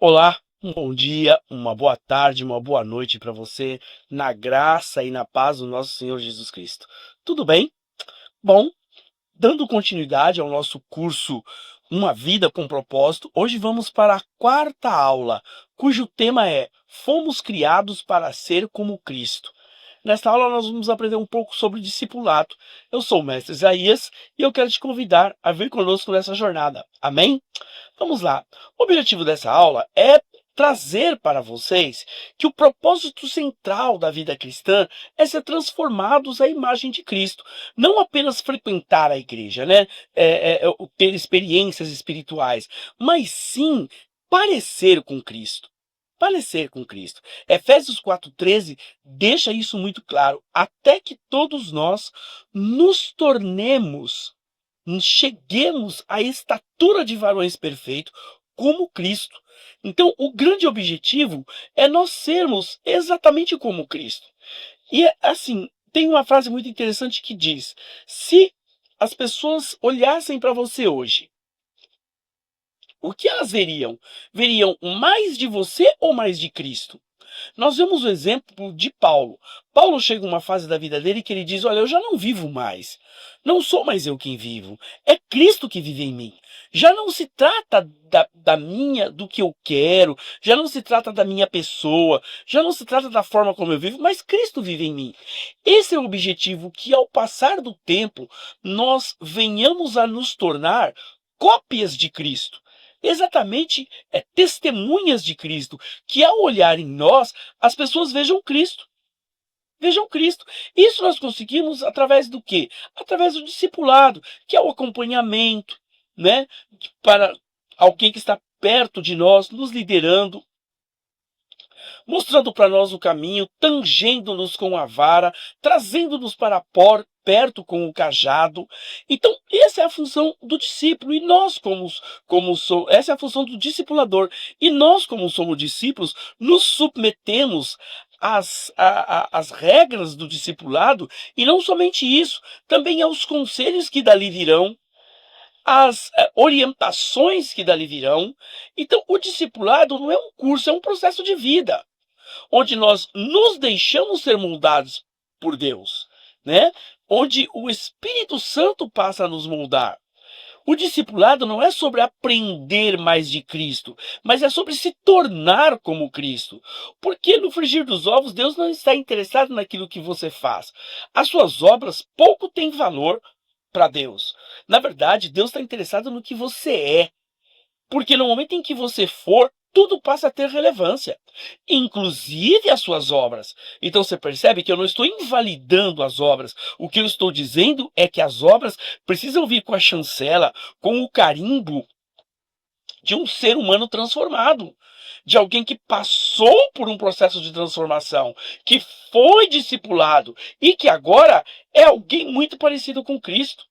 Olá, um bom dia, uma boa tarde, uma boa noite para você, na graça e na paz do nosso Senhor Jesus Cristo. Tudo bem? Bom, dando continuidade ao nosso curso Uma Vida com Propósito, hoje vamos para a quarta aula, cujo tema é Fomos criados para ser como Cristo. Nesta aula nós vamos aprender um pouco sobre discipulado. Eu sou o mestre Isaías e eu quero te convidar a vir conosco nessa jornada. Amém? Vamos lá. O objetivo dessa aula é trazer para vocês que o propósito central da vida cristã é ser transformados à imagem de Cristo. Não apenas frequentar a igreja, né? Ter experiências espirituais, mas sim parecer com Cristo. Parecer com Cristo. Efésios 4,13 deixa isso muito claro. Até que todos nós nos tornemos cheguemos à estatura de varões perfeitos como Cristo. Então, o grande objetivo é nós sermos exatamente como Cristo. E assim, tem uma frase muito interessante que diz: se as pessoas olhassem para você hoje, o que elas veriam? Veriam mais de você ou mais de Cristo? Nós vemos o exemplo de Paulo. Paulo chega uma fase da vida dele que ele diz: olha, eu já não vivo mais. Não sou mais eu quem vivo. É Cristo que vive em mim. Já não se trata do que eu quero, já não se trata da minha pessoa, já não se trata da forma como eu vivo, mas Cristo vive em mim. Esse é o objetivo, que ao passar do tempo, nós venhamos a nos tornar cópias de Cristo. Exatamente, testemunhas de Cristo, que ao olhar em nós, as pessoas vejam Cristo. Vejam Cristo. Isso nós conseguimos através do quê? Através do discipulado, que é o acompanhamento, né? Para alguém que está perto de nós, nos liderando, mostrando para nós o caminho, tangendo-nos com a vara, trazendo-nos para perto com o cajado. Então, essa é a função do discípulo, e nós, essa é a função do discipulador. E nós, como somos discípulos, nos submetemos às regras do discipulado, e não somente isso, também aos conselhos que dali virão, as orientações que dali virão. Então, o discipulado não é um curso, é um processo de vida, onde nós nos deixamos ser moldados por Deus, né? Onde o Espírito Santo passa a nos moldar. O discipulado não é sobre aprender mais de Cristo, mas é sobre se tornar como Cristo. Porque no frigir dos ovos, Deus não está interessado naquilo que você faz. As suas obras pouco têm valor para Deus. Na verdade, Deus está interessado no que você é. Porque no momento em que você for, tudo passa a ter relevância, inclusive as suas obras. Então você percebe que eu não estou invalidando as obras. O que eu estou dizendo é que as obras precisam vir com a chancela, com o carimbo de um ser humano transformado, de alguém que passou por um processo de transformação, que foi discipulado e que agora é alguém muito parecido com Cristo.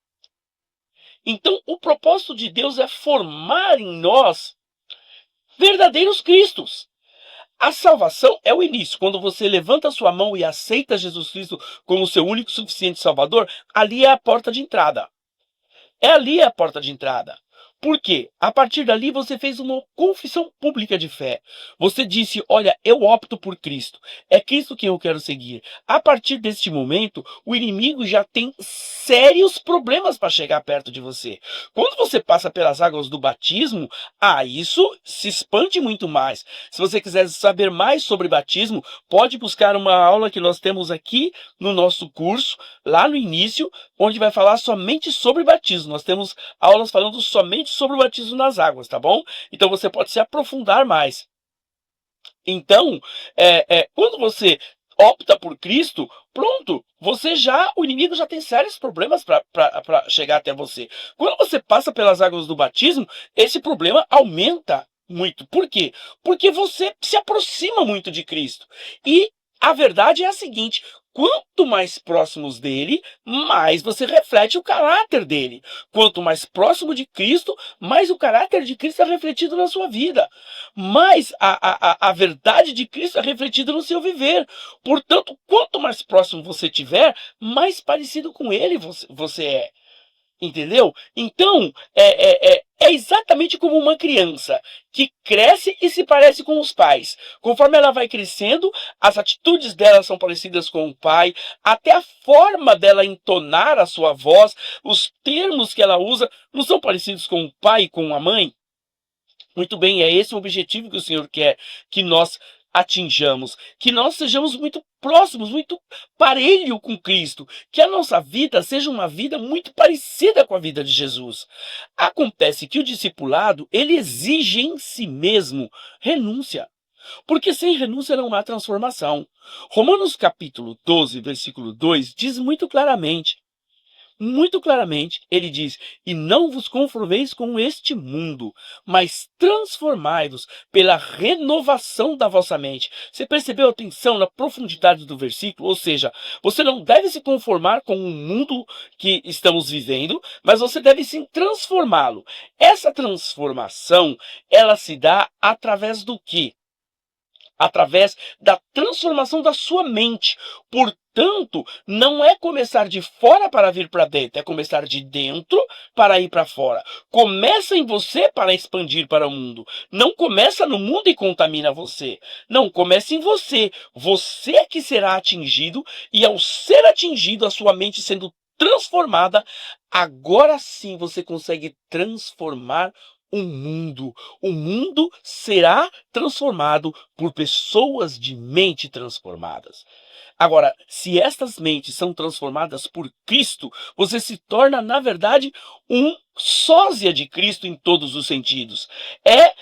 Então, o propósito de Deus é formar em nós verdadeiros cristos. A salvação é o início. Quando você levanta a sua mão e aceita Jesus Cristo como seu único e suficiente Salvador, ali é a porta de entrada. É ali a porta de entrada. Por quê? A partir dali você fez uma confissão pública de fé. Você disse: olha, eu opto por Cristo. É Cristo quem eu quero seguir. A partir deste momento, o inimigo já tem sérios problemas para chegar perto de você. Quando você passa pelas águas do batismo, isso se expande muito mais. Se você quiser saber mais sobre batismo, pode buscar uma aula que nós temos aqui no nosso curso, lá no início, onde vai falar somente sobre batismo. Nós temos aulas falando somente sobre o batismo nas águas, tá bom? Então você pode se aprofundar mais. Então, quando você opta por Cristo, pronto, o inimigo já tem sérios problemas para chegar até você. Quando você passa pelas águas do batismo, esse problema aumenta muito. Por quê? Porque você se aproxima muito de Cristo. E a verdade é a seguinte: quanto mais próximos dele, mais você reflete o caráter dele. Quanto mais próximo de Cristo, mais o caráter de Cristo é refletido na sua vida. Mais a verdade de Cristo é refletida no seu viver. Portanto, quanto mais próximo você tiver, mais parecido com ele você é. Entendeu? Então, é exatamente como uma criança que cresce e se parece com os pais. Conforme ela vai crescendo, as atitudes dela são parecidas com o pai, até a forma dela entonar a sua voz, os termos que ela usa, não são parecidos com o pai e com a mãe? Muito bem, é esse o objetivo que o Senhor quer que nós atinjamos, que nós sejamos muito próximos, muito parelho com Cristo, que a nossa vida seja uma vida muito parecida com a vida de Jesus. Acontece que o discipulado, ele exige em si mesmo renúncia, porque sem renúncia não há transformação. Romanos capítulo 12, versículo 2 diz muito claramente, ele diz: e não vos conformeis com este mundo, mas transformai-vos pela renovação da vossa mente. Você percebeu a atenção na profundidade do versículo? Ou seja, você não deve se conformar com o mundo que estamos vivendo, mas você deve sim transformá-lo. Essa transformação, ela se dá através do quê? Através da transformação da sua mente. Portanto, não é começar de fora para vir para dentro, é começar de dentro para ir para fora. Começa em você para expandir para o mundo. Não começa no mundo e contamina você. Não, começa em você. Você é que será atingido, e ao ser atingido, a sua mente sendo transformada, agora sim você consegue transformar o mundo. O mundo será transformado por pessoas de mente transformadas. Agora, se estas mentes são transformadas por Cristo, você se torna, na verdade, um sósia de Cristo em todos os sentidos. É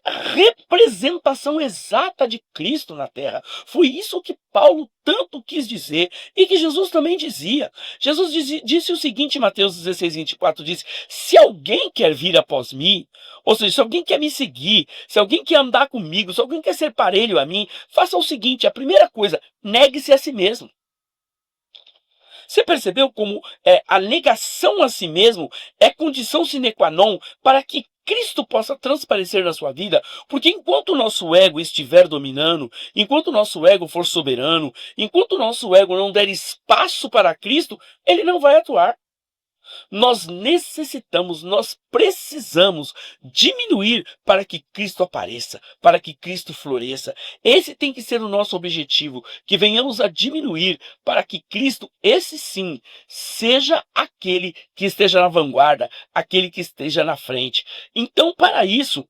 representação exata de Cristo na terra. Foi isso que Paulo tanto quis dizer e que Jesus também dizia. Jesus disse o seguinte em Mateus 16, 24, disse: se alguém quer vir após mim, ou seja, se alguém quer me seguir, se alguém quer andar comigo, se alguém quer ser parelho a mim, faça o seguinte: a primeira coisa, negue-se a si mesmo. Você percebeu como a negação a si mesmo é condição sine qua non para que Cristo possa transparecer na sua vida? Porque enquanto o nosso ego estiver dominando, enquanto o nosso ego for soberano, enquanto o nosso ego não der espaço para Cristo, ele não vai atuar. Nós necessitamos, nós precisamos diminuir para que Cristo apareça, para que Cristo floresça. Esse tem que ser o nosso objetivo, que venhamos a diminuir para que Cristo, esse sim, seja aquele que esteja na vanguarda, aquele que esteja na frente. Então, para isso,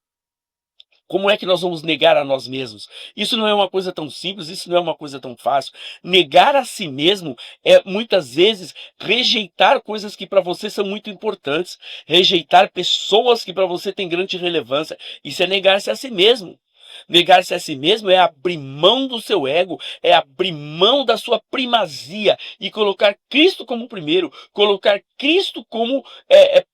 como é que nós vamos negar a nós mesmos? Isso não é uma coisa tão simples, isso não é uma coisa tão fácil. Negar a si mesmo é, muitas vezes, rejeitar coisas que para você são muito importantes, rejeitar pessoas que para você têm grande relevância. Isso é negar-se a si mesmo. Negar-se a si mesmo é abrir mão do seu ego, é abrir mão da sua primazia e colocar Cristo como primeiro, colocar Cristo como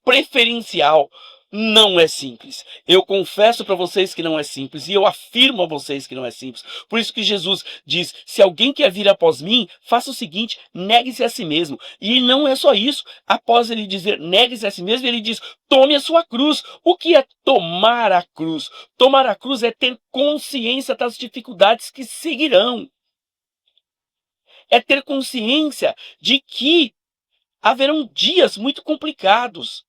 preferencial. Não é simples. Eu confesso para vocês que não é simples, e eu afirmo a vocês que não é simples. Por isso que Jesus diz: se alguém quer vir após mim, faça o seguinte, negue-se a si mesmo. E não é só isso. Após ele dizer negue-se a si mesmo, ele diz: tome a sua cruz. O que é tomar a cruz? Tomar a cruz é ter consciência das dificuldades que seguirão. É ter consciência de que haverão dias muito complicados.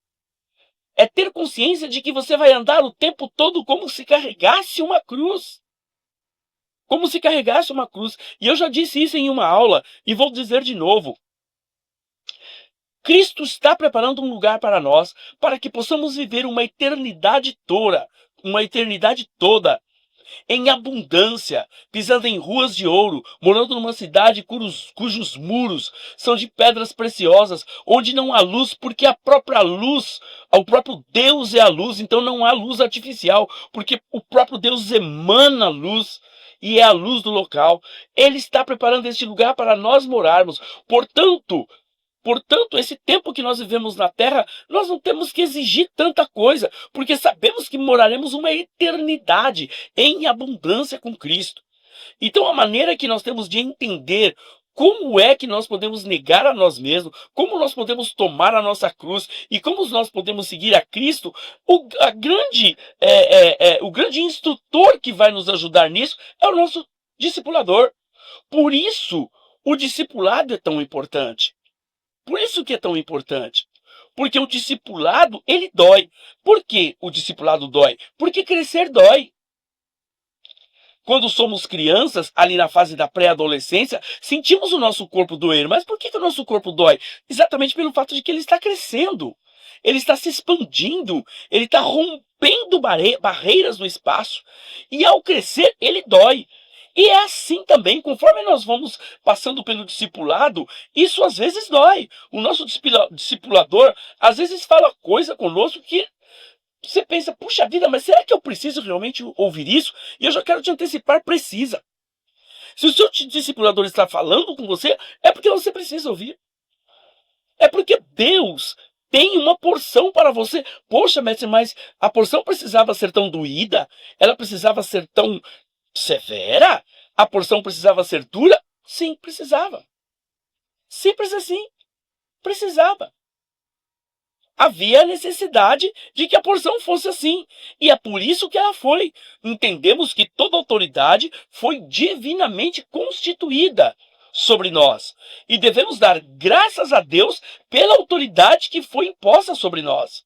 É ter consciência de que você vai andar o tempo todo como se carregasse uma cruz. Como se carregasse uma cruz. E eu já disse isso em uma aula e vou dizer de novo. Cristo está preparando um lugar para nós, para que possamos viver uma eternidade toda, em abundância, pisando em ruas de ouro, morando numa cidade cujos muros são de pedras preciosas, onde não há luz, porque a própria luz, o próprio Deus é a luz, então não há luz artificial, porque o próprio Deus emana luz e é a luz do local. Ele está preparando este lugar para nós morarmos. Portanto, esse tempo que nós vivemos na Terra, nós não temos que exigir tanta coisa, porque sabemos que moraremos uma eternidade em abundância com Cristo. Então, a maneira que nós temos de entender como é que nós podemos negar a nós mesmos, como nós podemos tomar a nossa cruz e como nós podemos seguir a Cristo, o grande instrutor que vai nos ajudar nisso é o nosso discipulador. Por isso, o discipulado é tão importante. Por isso que é tão importante. Porque o discipulado, ele dói. Por que o discipulado dói? Porque crescer dói. Quando somos crianças, ali na fase da pré-adolescência, sentimos o nosso corpo doer. Mas por que o nosso corpo dói? Exatamente pelo fato de que ele está crescendo. Ele está se expandindo. Ele está rompendo barreiras no espaço. E ao crescer, ele dói. E é assim também, conforme nós vamos passando pelo discipulado, isso às vezes dói. O nosso discipulador, às vezes, fala coisa conosco que você pensa, puxa vida, mas será que eu preciso realmente ouvir isso? E eu já quero te antecipar, precisa. Se o seu discipulador está falando com você, é porque você precisa ouvir. É porque Deus tem uma porção para você. Poxa, mestre, mas a porção precisava ser tão doída? Ela precisava ser tão severa? A porção precisava ser dura? Sim, precisava. Simples assim. Precisava. Havia a necessidade de que a porção fosse assim. E é por isso que ela foi. Entendemos que toda autoridade foi divinamente constituída sobre nós. E devemos dar graças a Deus pela autoridade que foi imposta sobre nós.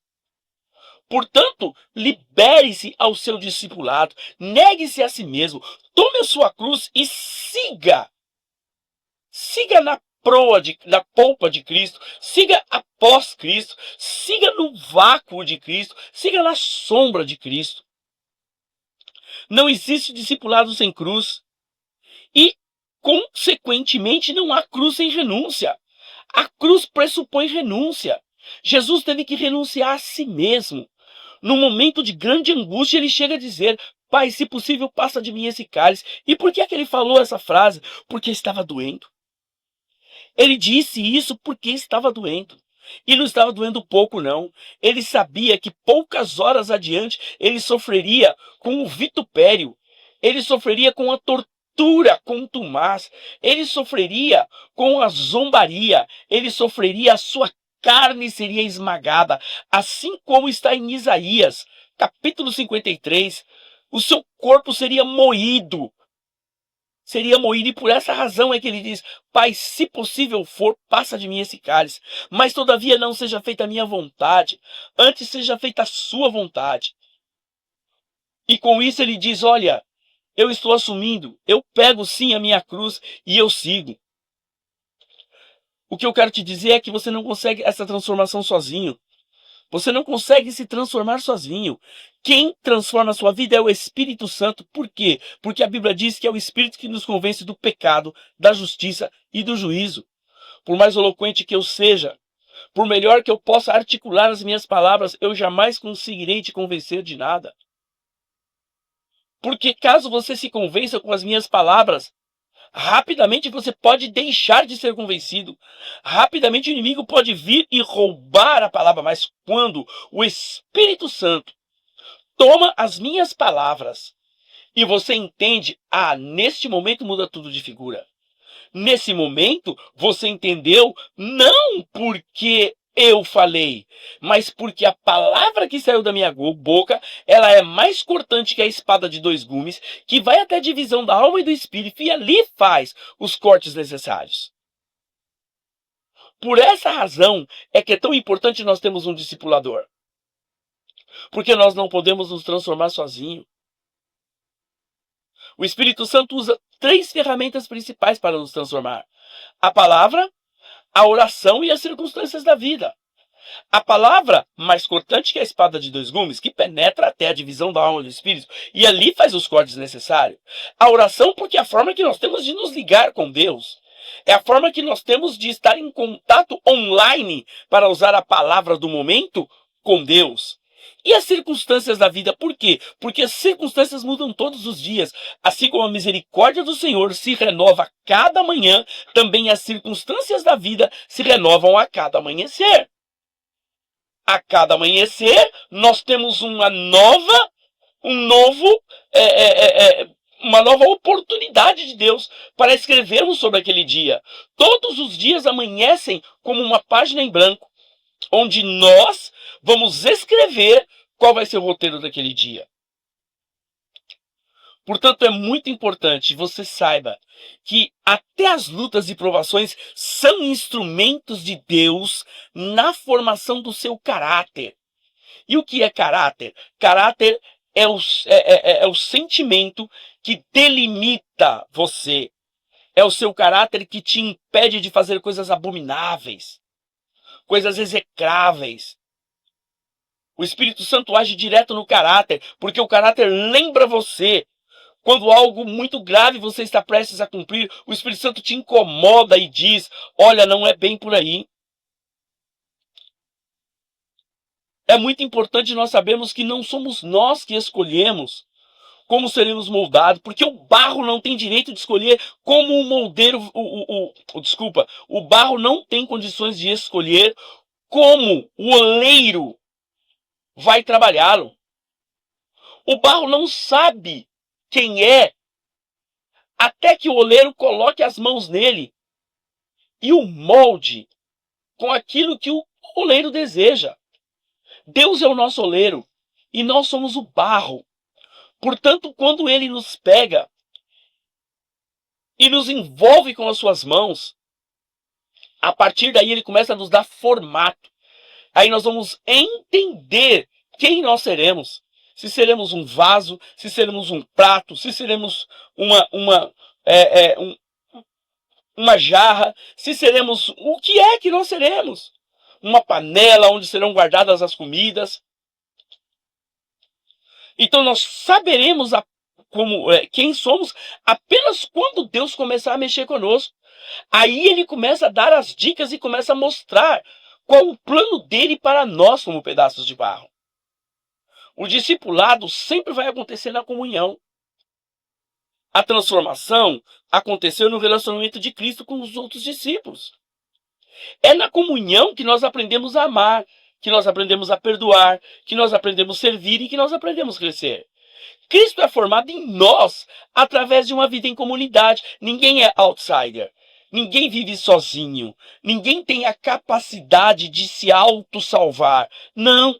Portanto, libere-se ao seu discipulado, negue-se a si mesmo, tome a sua cruz e siga. Siga na polpa de Cristo, siga após Cristo, siga no vácuo de Cristo, siga na sombra de Cristo. Não existe discipulado sem cruz e, consequentemente, não há cruz sem renúncia. A cruz pressupõe renúncia. Jesus teve que renunciar a si mesmo. No momento de grande angústia, ele chega a dizer: Pai, se possível, passa de mim esse cálice. E por que é que ele falou essa frase? Porque estava doendo. Ele disse isso porque estava doendo. E não estava doendo pouco, não. Ele sabia que poucas horas adiante ele sofreria com o vitupério. Ele sofreria com a tortura contumaz. Ele sofreria com a zombaria. Ele sofreria, a sua carne seria esmagada. Assim como está em Isaías, capítulo 53. O seu corpo seria moído. E por essa razão é que ele diz: Pai, se possível for, passa de mim esse cálice, mas todavia não seja feita a minha vontade, antes seja feita a sua vontade. E com isso ele diz: olha, eu estou assumindo, eu pego sim a minha cruz e eu sigo. O que eu quero te dizer é que você não consegue essa transformação sozinho. Você não consegue se transformar sozinho. Quem transforma a sua vida é o Espírito Santo. Por quê? Porque a Bíblia diz que é o Espírito que nos convence do pecado, da justiça e do juízo. Por mais eloquente que eu seja, por melhor que eu possa articular as minhas palavras, eu jamais conseguirei te convencer de nada. Porque caso você se convença com as minhas palavras, rapidamente você pode deixar de ser convencido. Rapidamente o inimigo pode vir e roubar a palavra. Mas quando o Espírito Santo toma as minhas palavras e você entende, neste momento muda tudo de figura. Nesse momento você entendeu não porque eu falei, mas porque a palavra que saiu da minha boca, ela é mais cortante que a espada de dois gumes, que vai até a divisão da alma e do espírito e ali faz os cortes necessários. Por essa razão é que é tão importante nós termos um discipulador. Porque nós não podemos nos transformar sozinhos. O Espírito Santo usa 3 ferramentas principais para nos transformar: a palavra, a oração e as circunstâncias da vida. A palavra, mais cortante que a espada de dois gumes, que penetra até a divisão da alma e do espírito, e ali faz os cortes necessários. A oração, porque é a forma que nós temos de nos ligar com Deus. É a forma que nós temos de estar em contato online, para usar a palavra do momento, com Deus. E as circunstâncias da vida, por quê? Porque as circunstâncias mudam todos os dias. Assim como a misericórdia do Senhor se renova a cada manhã, também as circunstâncias da vida se renovam a cada amanhecer. A cada amanhecer, nós temos uma nova oportunidade de Deus para escrevermos sobre aquele dia. Todos os dias amanhecem como uma página em branco, onde nós vamos escrever qual vai ser o roteiro daquele dia. Portanto, é muito importante que você saiba que até as lutas e provações são instrumentos de Deus na formação do seu caráter. E o que é caráter? Caráter é o sentimento que delimita você. É o seu caráter que te impede de fazer coisas abomináveis, coisas execráveis. O Espírito Santo age direto no caráter, porque o caráter lembra você. Quando algo muito grave você está prestes a cumprir, o Espírito Santo te incomoda e diz: olha, não é bem por aí. É muito importante nós sabermos que não somos nós que escolhemos como seremos moldados, porque o barro não tem direito de escolher como o moldeiro, desculpa, o barro não tem condições de escolher como o oleiro vai trabalhá-lo. O barro não sabe quem é até que o oleiro coloque as mãos nele e o molde com aquilo que o oleiro deseja. Deus é o nosso oleiro e nós somos o barro. Portanto, quando ele nos pega e nos envolve com as suas mãos, a partir daí ele começa a nos dar formato. Aí nós vamos entender quem nós seremos. Se seremos um vaso, se seremos um prato, se seremos uma jarra, se seremos... O que é que nós seremos? Uma panela onde serão guardadas as comidas. Então nós saberemos quem somos apenas quando Deus começar a mexer conosco. Aí ele começa a dar as dicas e começa a mostrar qual o plano dele para nós como pedaços de barro. O discipulado sempre vai acontecer na comunhão. A transformação aconteceu no relacionamento de Cristo com os outros discípulos. É na comunhão que nós aprendemos a amar, que nós aprendemos a perdoar, que nós aprendemos a servir e que nós aprendemos a crescer. Cristo é formado em nós através de uma vida em comunidade. Ninguém é outsider. Ninguém vive sozinho. Ninguém tem a capacidade de se auto-salvar. Não,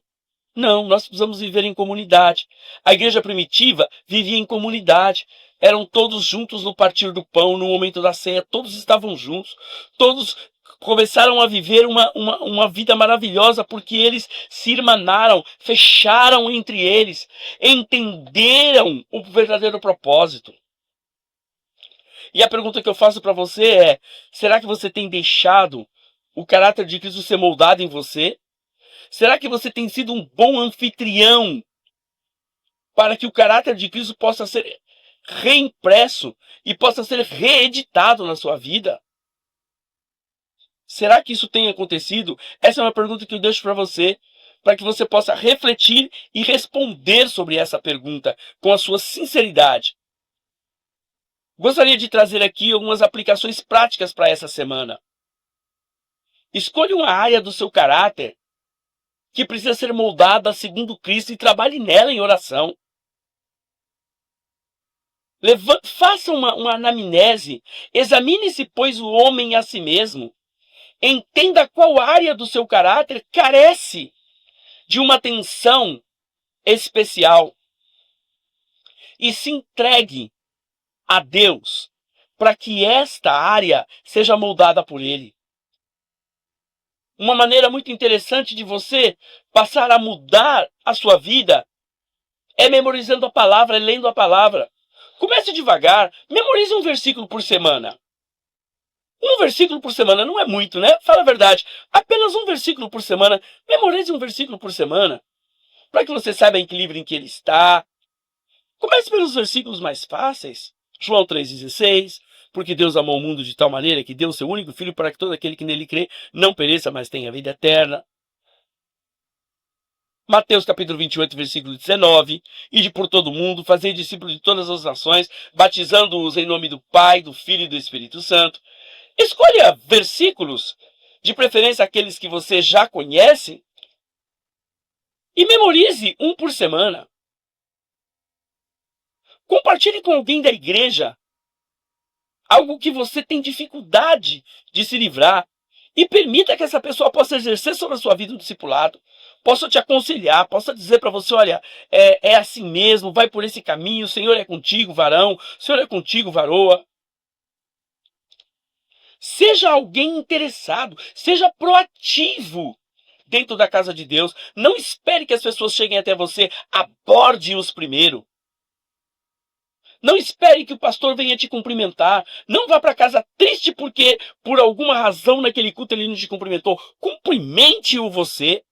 nós precisamos viver em comunidade. A igreja primitiva vivia em comunidade. Eram todos juntos no partir do pão, no momento da ceia. Todos estavam juntos. Todos começaram a viver uma vida maravilhosa porque eles se irmanaram, fecharam entre eles, entenderam o verdadeiro propósito. E a pergunta que eu faço para você é: será que você tem deixado o caráter de Cristo ser moldado em você? Será que você tem sido um bom anfitrião para que o caráter de Cristo possa ser reimpresso e possa ser reeditado na sua vida? Será que isso tem acontecido? Essa é uma pergunta que eu deixo para você, para que você possa refletir e responder sobre essa pergunta com a sua sinceridade. Gostaria de trazer aqui algumas aplicações práticas para essa semana. Escolha uma área do seu caráter que precisa ser moldada segundo Cristo e trabalhe nela em oração. Faça uma anamnese, examine-se, pois, o homem a si mesmo. Entenda qual área do seu caráter carece de uma atenção especial. E se entregue a Deus para que esta área seja moldada por Ele. Uma maneira muito interessante de você passar a mudar a sua vida é memorizando a palavra, lendo a palavra. Comece devagar, memorize um versículo por semana. Um versículo por semana não é muito, né? Fala a verdade. Apenas um versículo por semana. Memorize um versículo por semana. Para que você saiba em que livro em que ele está. Comece pelos versículos mais fáceis. João 3,16. Porque Deus amou o mundo de tal maneira que deu o seu único filho para que todo aquele que nele crê não pereça, mas tenha vida eterna. Mateus capítulo 28, versículo 19. Ide por todo o mundo, fazei discípulos de todas as nações, batizando-os em nome do Pai, do Filho e do Espírito Santo. Escolha versículos, de preferência aqueles que você já conhece, e memorize um por semana. Compartilhe com alguém da igreja algo que você tem dificuldade de se livrar e permita que essa pessoa possa exercer sobre a sua vida o discipulado. possa te aconselhar, possa dizer para você, olha, é assim mesmo, vai por esse caminho, o Senhor é contigo, varão, o Senhor é contigo, varoa. Seja alguém interessado, seja proativo dentro da casa de Deus. Não espere que as pessoas cheguem até você, aborde-os primeiro. Não espere que o pastor venha te cumprimentar. Não vá para casa triste porque, por alguma razão, naquele culto ele não te cumprimentou. Cumprimente-o você.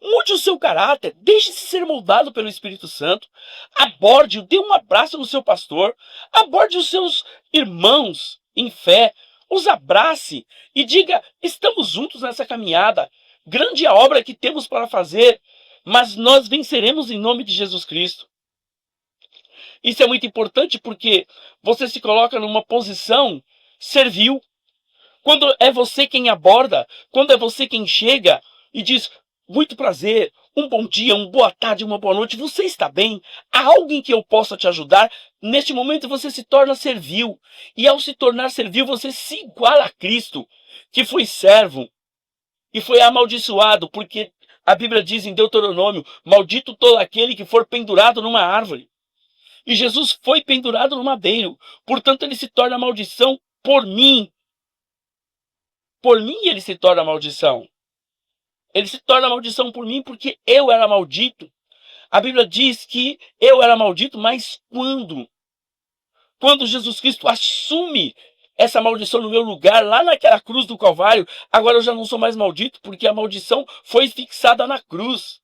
Mude o seu caráter. Deixe-se ser moldado pelo Espírito Santo. Aborde-o. Dê um abraço no seu pastor. Aborde os seus irmãos em fé. Os abrace e diga: estamos juntos nessa caminhada. Grande a obra que temos para fazer, mas nós venceremos em nome de Jesus Cristo. Isso é muito importante porque você se coloca numa posição servil. Quando é você quem aborda, quando é você quem chega e diz: muito prazer, um bom dia, uma boa tarde, uma boa noite, você está bem? Há alguém que eu possa te ajudar? Neste momento você se torna servil. E ao se tornar servil, você se iguala a Cristo, que foi servo e foi amaldiçoado, porque a Bíblia diz em Deuteronômio: maldito todo aquele que for pendurado numa árvore. E Jesus foi pendurado no madeiro. Portanto, ele se torna maldição por mim. Por mim ele se torna maldição. Ele se torna maldição por mim porque eu era maldito. A Bíblia diz que eu era maldito, mas quando? Quando Jesus Cristo assume essa maldição no meu lugar, lá naquela cruz do Calvário, agora eu já não sou mais maldito, porque a maldição foi fixada na cruz.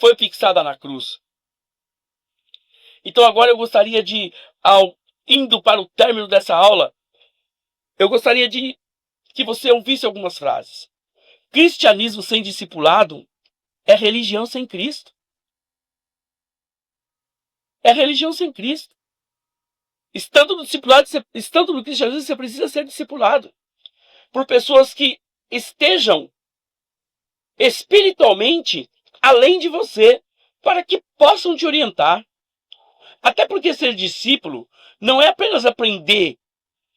Foi fixada na cruz. Então agora eu gostaria de, indo para o término dessa aula, eu gostaria de que você ouvisse algumas frases. Cristianismo sem discipulado é religião sem Cristo. É religião sem Cristo. Estando no discipulado, estando no cristianismo, você precisa ser discipulado por pessoas que estejam espiritualmente além de você, para que possam te orientar. Até porque ser discípulo não é apenas aprender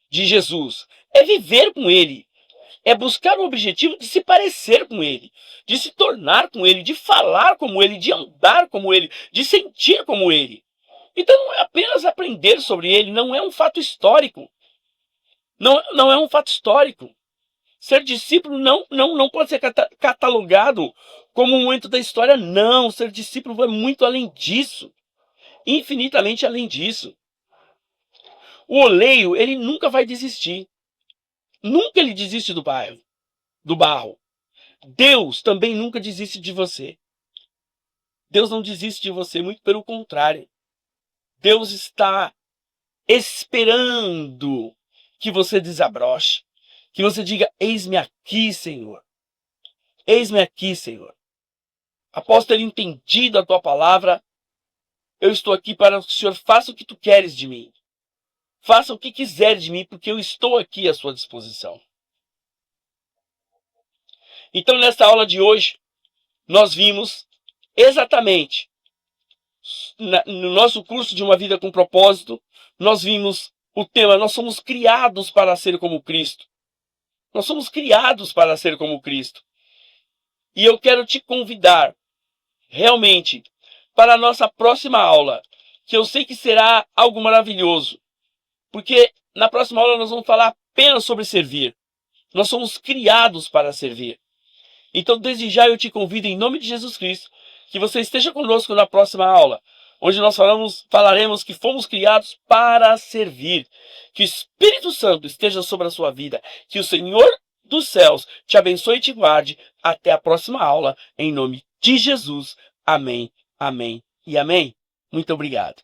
de Jesus, é viver com ele. É buscar o objetivo de se parecer com ele, de se tornar com ele, de falar como ele, de andar como ele, de sentir como ele. Então não é apenas aprender sobre ele, não é um fato histórico. Não é um fato histórico. Ser discípulo não pode ser catalogado como um momento da história, não. Ser discípulo vai muito além disso. Infinitamente além disso. O oleiro, ele nunca vai desistir. Nunca ele desiste do barro. Deus também nunca desiste de você. Deus não desiste de você, muito pelo contrário. Deus está esperando que você desabroche, que você diga: eis-me aqui, Senhor. Eis-me aqui, Senhor. Após ter entendido a tua palavra, eu estou aqui para que o Senhor faça o que tu queres de mim. Faça o que quiser de mim, porque eu estou aqui à sua disposição. Então, nesta aula de hoje, nós vimos exatamente, no nosso curso de Uma Vida com Propósito, nós vimos o tema: nós somos criados para ser como Cristo. Nós somos criados para ser como Cristo. E eu quero te convidar, realmente, para a nossa próxima aula, que eu sei que será algo maravilhoso. Porque na próxima aula nós vamos falar apenas sobre servir. Nós somos criados para servir. Então, desde já eu te convido, em nome de Jesus Cristo, que você esteja conosco na próxima aula, onde nós falaremos que fomos criados para servir. Que o Espírito Santo esteja sobre a sua vida. Que o Senhor dos céus te abençoe e te guarde. Até a próxima aula, em nome de Jesus. Amém, amém e amém. Muito obrigado.